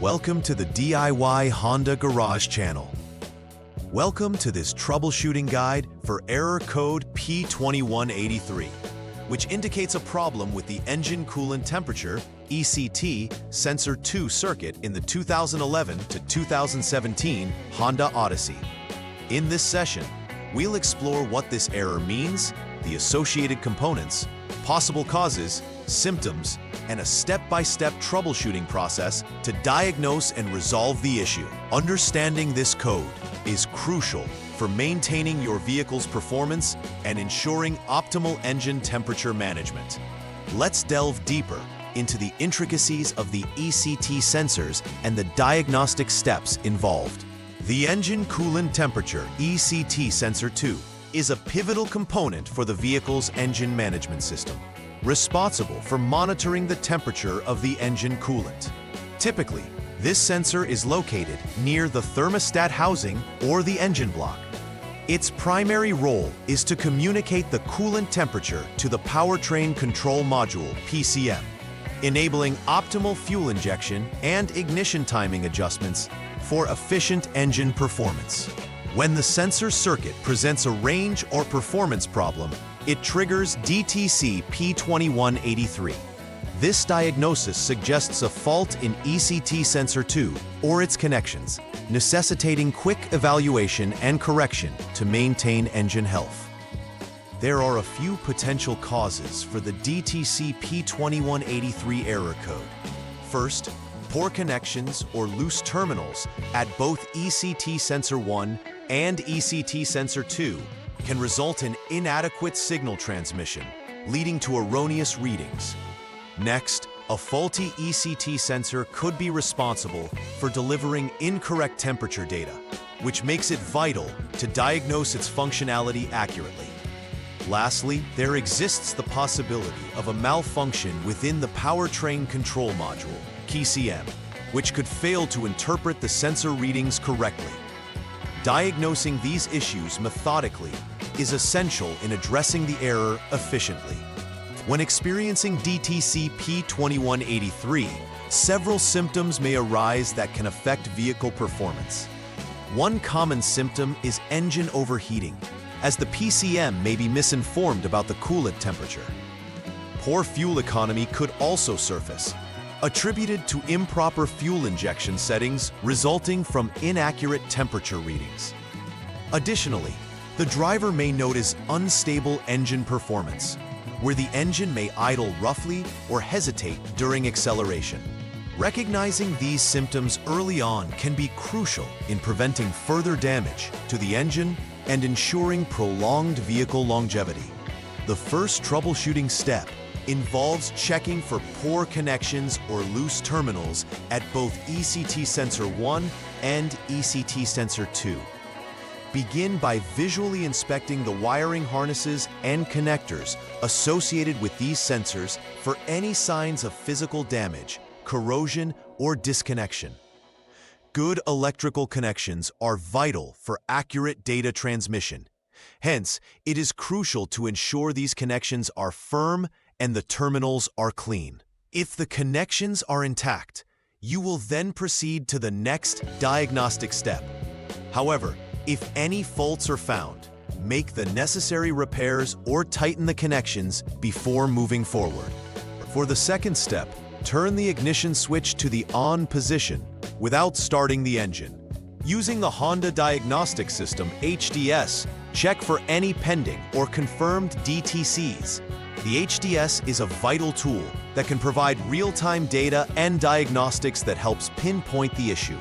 Welcome to the DIY Honda Garage channel. Welcome to this troubleshooting guide for error code P2183, which indicates a problem with the engine coolant temperature ECT sensor 2 circuit in the 2011 to 2017 Honda Odyssey. In this session, we'll explore what this error means, the associated components, possible causes, symptoms, and a step-by-step troubleshooting process to diagnose and resolve the issue. Understanding this code is crucial for maintaining your vehicle's performance and ensuring optimal engine temperature management. Let's delve deeper into the intricacies of the ECT sensors and the diagnostic steps involved. The Engine Coolant Temperature ECT Sensor 2 is a pivotal component for the vehicle's engine management system, responsible for monitoring the temperature of the engine coolant. Typically, this sensor is located near the thermostat housing or the engine block. Its primary role is to communicate the coolant temperature to the powertrain control module (PCM), enabling optimal fuel injection and ignition timing adjustments for efficient engine performance. When the sensor circuit presents a range or performance problem, it triggers DTC P2183. This diagnosis suggests a fault in ECT sensor 2 or its connections, necessitating quick evaluation and correction to maintain engine health. There are a few potential causes for the DTC P2183 error code. First, poor connections or loose terminals at both ECT sensor 1 and ECT sensor 2 can result in inadequate signal transmission, leading to erroneous readings. Next, a faulty ECT sensor could be responsible for delivering incorrect temperature data, which makes it vital to diagnose its functionality accurately. Lastly, there exists the possibility of a malfunction within the powertrain control module, PCM, which could fail to interpret the sensor readings correctly. Diagnosing these issues methodically is essential in addressing the error efficiently. When experiencing DTC P2183, several symptoms may arise that can affect vehicle performance. One common symptom is engine overheating, as the PCM may be misinformed about the coolant temperature. Poor fuel economy could also surface, attributed to improper fuel injection settings resulting from inaccurate temperature readings. Additionally, the driver may notice unstable engine performance, where the engine may idle roughly or hesitate during acceleration. Recognizing these symptoms early on can be crucial in preventing further damage to the engine and ensuring prolonged vehicle longevity. The first troubleshooting step involves checking for poor connections or loose terminals at both ECT sensor 1 and ECT sensor 2. Begin by visually inspecting the wiring harnesses and connectors associated with these sensors for any signs of physical damage, corrosion, or disconnection. Good electrical connections are vital for accurate data transmission. Hence, it is crucial to ensure these connections are firm and the terminals are clean. If the connections are intact, you will then proceed to the next diagnostic step. However, if any faults are found, make the necessary repairs or tighten the connections before moving forward. For the second step, turn the ignition switch to the on position without starting the engine. Using the Honda Diagnostic System HDS, check for any pending or confirmed DTCs. The HDS is a vital tool that can provide real-time data and diagnostics that helps pinpoint the issue.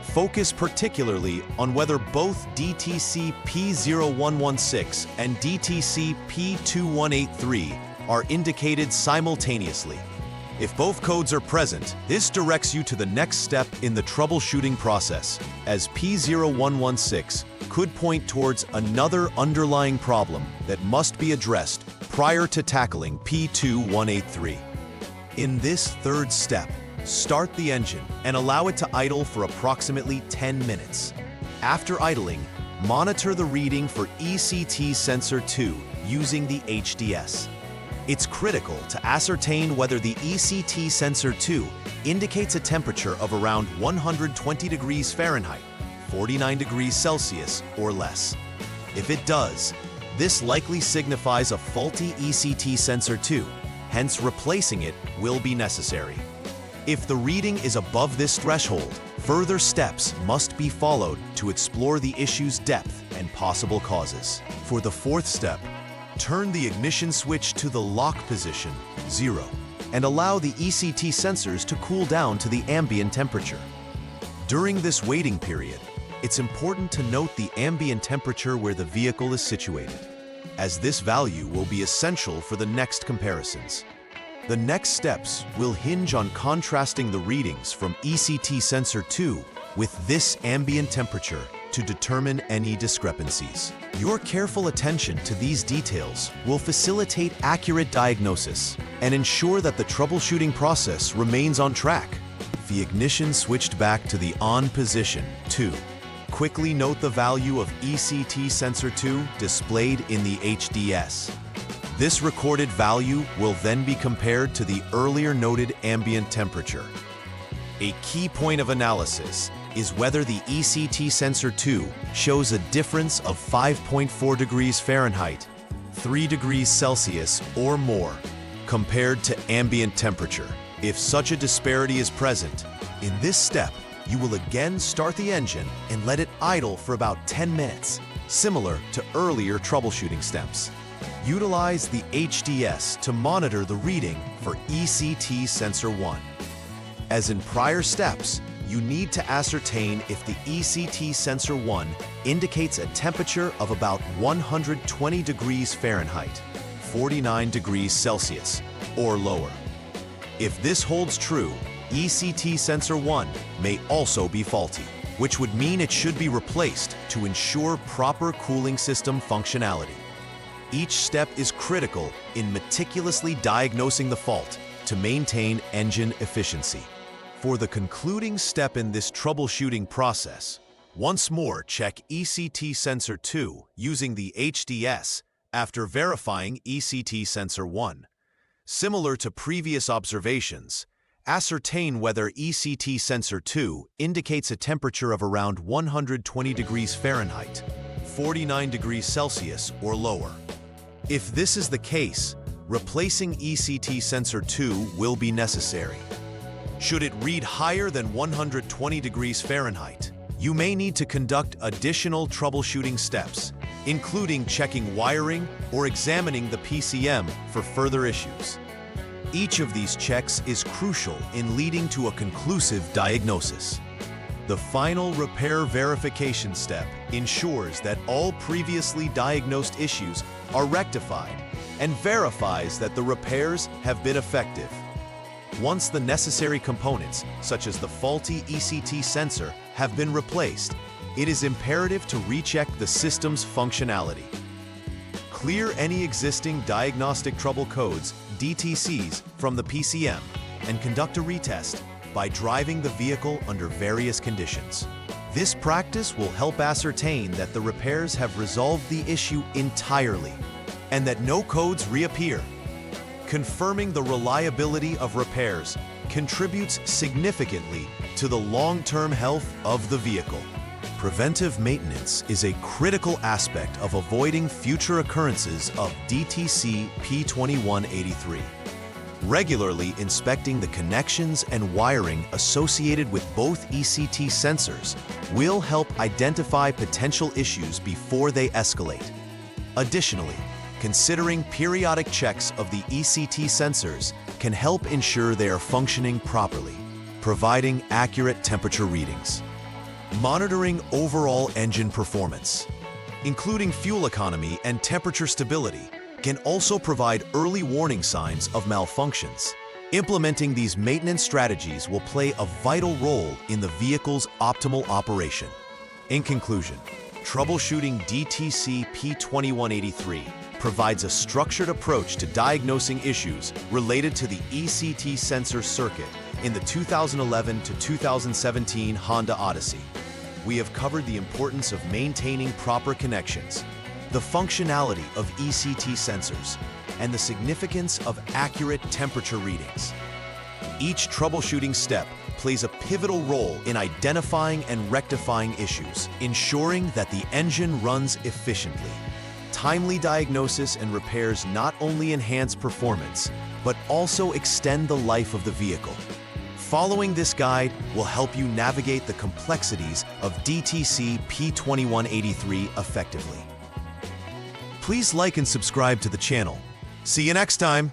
Focus particularly on whether both DTC P2116 and DTC P2183 are indicated simultaneously. If both codes are present, this directs you to the next step in the troubleshooting process, as P0116 could point towards another underlying problem that must be addressed prior to tackling P2183. In this third step, start the engine and allow it to idle for approximately 10 minutes. After idling, monitor the reading for ECT sensor 2 using the HDS. It's critical to ascertain whether the ECT sensor 2 indicates a temperature of around 120 degrees Fahrenheit, 49 degrees Celsius, or less. If it does, this likely signifies a faulty ECT sensor 2, hence replacing it will be necessary. If the reading is above this threshold, further steps must be followed to explore the issue's depth and possible causes. For the fourth step, turn the ignition switch to the lock position, 0, and allow the ECT sensors to cool down to the ambient temperature. During this waiting period, it's important to note the ambient temperature where the vehicle is situated, as this value will be essential for the next comparisons. The next steps will hinge on contrasting the readings from ECT sensor 2 with this ambient temperature to determine any discrepancies. Your careful attention to these details will facilitate accurate diagnosis and ensure that the troubleshooting process remains on track. The ignition switched back to the on position, 2. Quickly note the value of ECT sensor 2 displayed in the HDS. This recorded value will then be compared to the earlier noted ambient temperature. A key point of analysis is whether the ECT sensor 2 shows a difference of 5.4 degrees Fahrenheit, 3 degrees Celsius or more, compared to ambient temperature. If such a disparity is present, in this step, you will again start the engine and let it idle for about 10 minutes, similar to earlier troubleshooting steps. Utilize the HDS to monitor the reading for ECT sensor 1. As in prior steps, you need to ascertain if the ECT sensor 1 indicates a temperature of about 120 degrees Fahrenheit, 49 degrees Celsius, or lower. If this holds true, ECT sensor 1 may also be faulty, which would mean it should be replaced to ensure proper cooling system functionality. Each step is critical in meticulously diagnosing the fault to maintain engine efficiency. For the concluding step in this troubleshooting process, once more check ECT sensor 2 using the HDS after verifying ECT sensor 1. Similar to previous observations, ascertain whether ECT sensor 2 indicates a temperature of around 120 degrees Fahrenheit, 49 degrees Celsius or lower. If this is the case, replacing ECT sensor 2 will be necessary. Should it read higher than 120 degrees Fahrenheit, you may need to conduct additional troubleshooting steps, including checking wiring or examining the PCM for further issues. Each of these checks is crucial in leading to a conclusive diagnosis. The final repair verification step ensures that all previously diagnosed issues are rectified and verifies that the repairs have been effective. Once the necessary components, such as the faulty ECT sensor, have been replaced, it is imperative to recheck the system's functionality. Clear any existing diagnostic trouble codes, DTCs, from the PCM and conduct a retest by driving the vehicle under various conditions. This practice will help ascertain that the repairs have resolved the issue entirely and that no codes reappear. Confirming the reliability of repairs contributes significantly to the long-term health of the vehicle. Preventive maintenance is a critical aspect of avoiding future occurrences of DTC P2183. Regularly inspecting the connections and wiring associated with both ECT sensors will help identify potential issues before they escalate. Additionally, considering periodic checks of the ECT sensors can help ensure they are functioning properly, providing accurate temperature readings. Monitoring overall engine performance, including fuel economy and temperature stability, can also provide early warning signs of malfunctions. Implementing these maintenance strategies will play a vital role in the vehicle's optimal operation. In conclusion, troubleshooting DTC P2183 provides a structured approach to diagnosing issues related to the ECT sensor circuit in the 2011 to 2017 Honda Odyssey. We have covered the importance of maintaining proper connections, the functionality of ECT sensors, and the significance of accurate temperature readings. Each troubleshooting step plays a pivotal role in identifying and rectifying issues, ensuring that the engine runs efficiently. Timely diagnosis and repairs not only enhance performance, but also extend the life of the vehicle. Following this guide will help you navigate the complexities of DTC P2183 effectively. Please like and subscribe to the channel. See you next time!